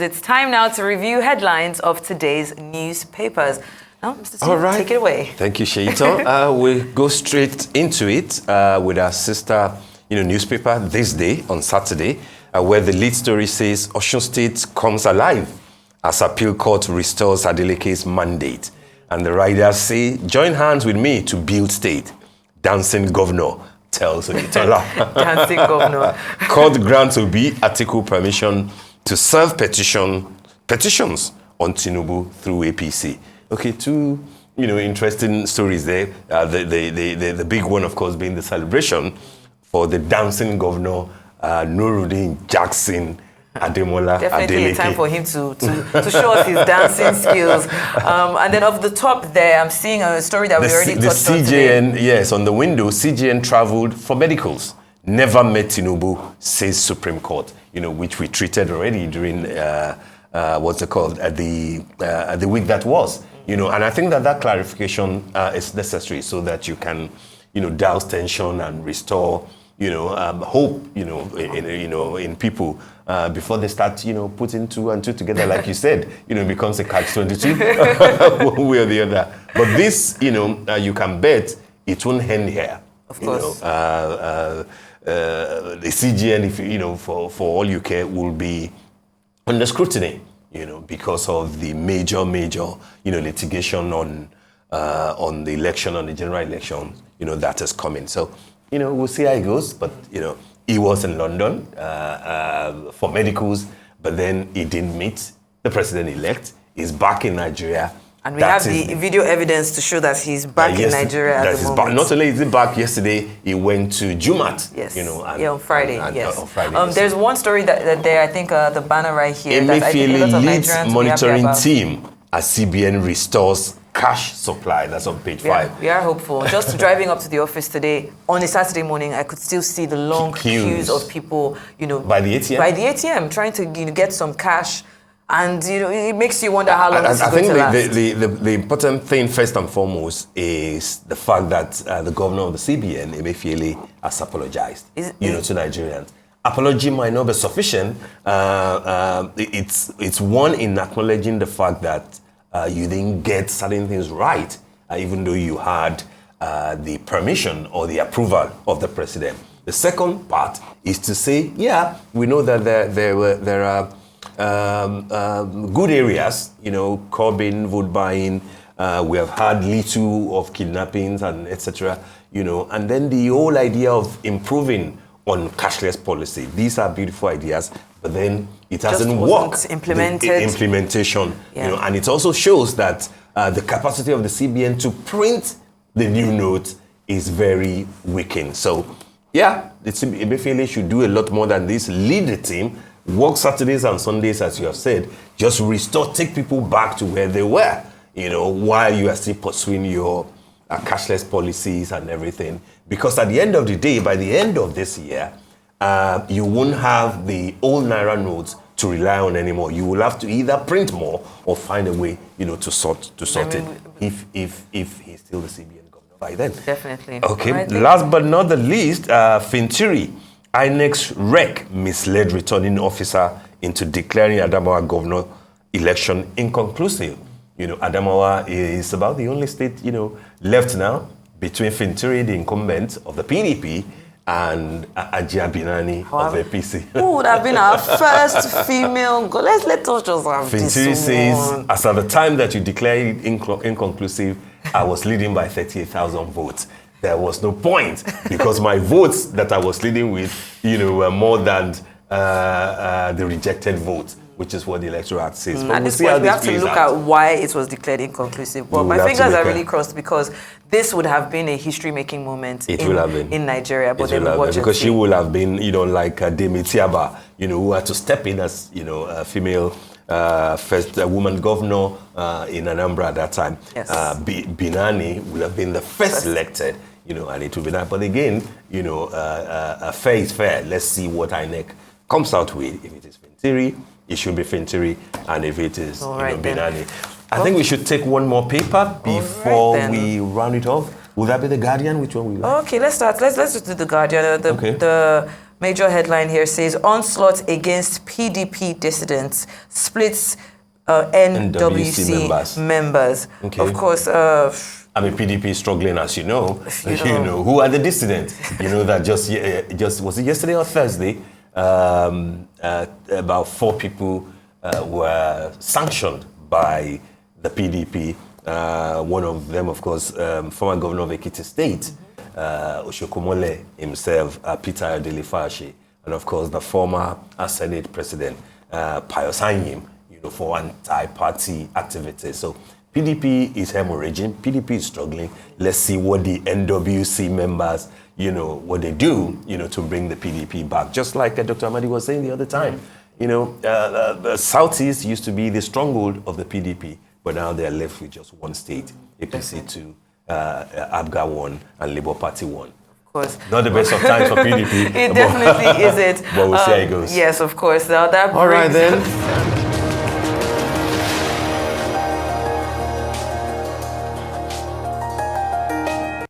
It's time now to review headlines of today's newspapers. Now, Mr. Steve, take it away. Thank you, Sheito. We go straight into it with our sister newspaper This Day on Saturday, where the lead story says Osun State comes alive as appeal court restores Adeleke's mandate. And the riders say, join hands with me to build state. Dancing governor tells Oyetola. Dancing governor. Court grants Obi Atiku permission to serve petitions on Tinubu through APC. Okay, two interesting stories there. The big one, of course, being the celebration for the dancing governor, Nuruddin Jackson Ademola Definitely Adeleke. A time for him to show us his dancing skills. And then off the top there, I'm seeing a story that we already touched on today. Yes, on the window, CJN traveled for medicals. Never met Tinubu, says Supreme Court, which we treated already during, what's it called, at the week that was. And I think that clarification is necessary so that you can, douse tension and restore, hope, in people before they start, putting two and two together, like you said, it becomes a catch-22 one way or the other. But this, you can bet it won't end here. Of course. The CGN, if for all you care, will be under scrutiny, because of the major, litigation on the election, on the general election, that is coming. So, we'll see how it goes. But, he was in London for medicals, but then he didn't meet the president-elect. He's back in Nigeria. And we have the video evidence to show that he's back in Nigeria at the moment. Not only is he back, yesterday he went to Jumat. Yes. On Friday. On Friday. There's one story that there, I think the banner right here. Emefiele leads monitoring team as CBN restores cash supply. That's on page 5. We are hopeful. Just driving up to the office today on a Saturday morning, I could still see the long queues of people, by the ATM. By the ATM, trying to get some cash. And, it makes you wonder how long this is going to last. I think the important thing, first and foremost, is the fact that the governor of the CBN, Emefiele, has apologized, to Nigerians. Apology might not be sufficient. It's one in acknowledging the fact that you didn't get certain things right, even though you had the permission or the approval of the president. The second part is to say, we know that there are good areas, curbing, vote buying. We have had little of kidnappings and etc. And then the whole idea of improving on cashless policy. These are beautiful ideas, but then it hasn't worked. Implementation, and it also shows that the capacity of the CBN to print the new note is very weakened. So, Emefiele should do a lot more than this. Lead the team. Work Saturdays and Sundays, as you have said, just restore, take people back to where they were, while you are still pursuing your cashless policies and everything. Because at the end of the day, by the end of this year, you won't have the old Naira notes to rely on anymore. You will have to either print more or find a way, to sort it. If he's still the CBN governor by then. Definitely. Okay. Right, last but not the least, Fintiri. INEC's REC misled returning officer into declaring Adamawa governor election inconclusive. Adamawa is about the only state, left now between Fintiri, the incumbent of the PDP, and Ajia Binani of the APC. Who would have been our first female? Let us just have Fintiri says, as at the time that you declared it inconclusive, I was leading by 38,000 votes. There was no point because my votes that I was leading with, were more than the rejected votes, which is what the Electoral Act says. At this point, we have to look at why it was declared inconclusive. But my fingers are really crossed because this would have been a history-making moment in Nigeria. But then because she would have been, like Demi Tiaba, who had to step in as, a female first woman governor in Anambra at that time. Yes. Binani would have been the first elected. And it will be that. But again, fair is fair. Let's see what INEC comes out with. If it is Fintiri, it should be Fintiri. And if it is Binani. I think we should take one more paper before we round it off. Would that be The Guardian? Which one will you like? Okay, let's start. Let's just do The Guardian. The major headline here says, onslaught against PDP dissidents splits NWC members. Okay. Of course, PDP is struggling, as you know. Who are the dissidents? You know that just was it yesterday or Thursday? About 4 people were sanctioned by the PDP. One of them, of course, former governor of Ekiti State, Oshokomole himself, Peter Adeleke, and of course the former Senate President, Pius Anyim, for anti-party activities. So PDP is hemorrhaging. PDP is struggling. Let's see what the NWC members, what they do, to bring the PDP back. Just like Dr. Amadi was saying the other time, the Southeast used to be the stronghold of the PDP, but now they're left with just one state, APC 2, ABGA 1, and Labour Party 1. Of course. Not the best of times for PDP. It definitely isn't. But we'll see how it goes. Yes, of course. Now that all right, then.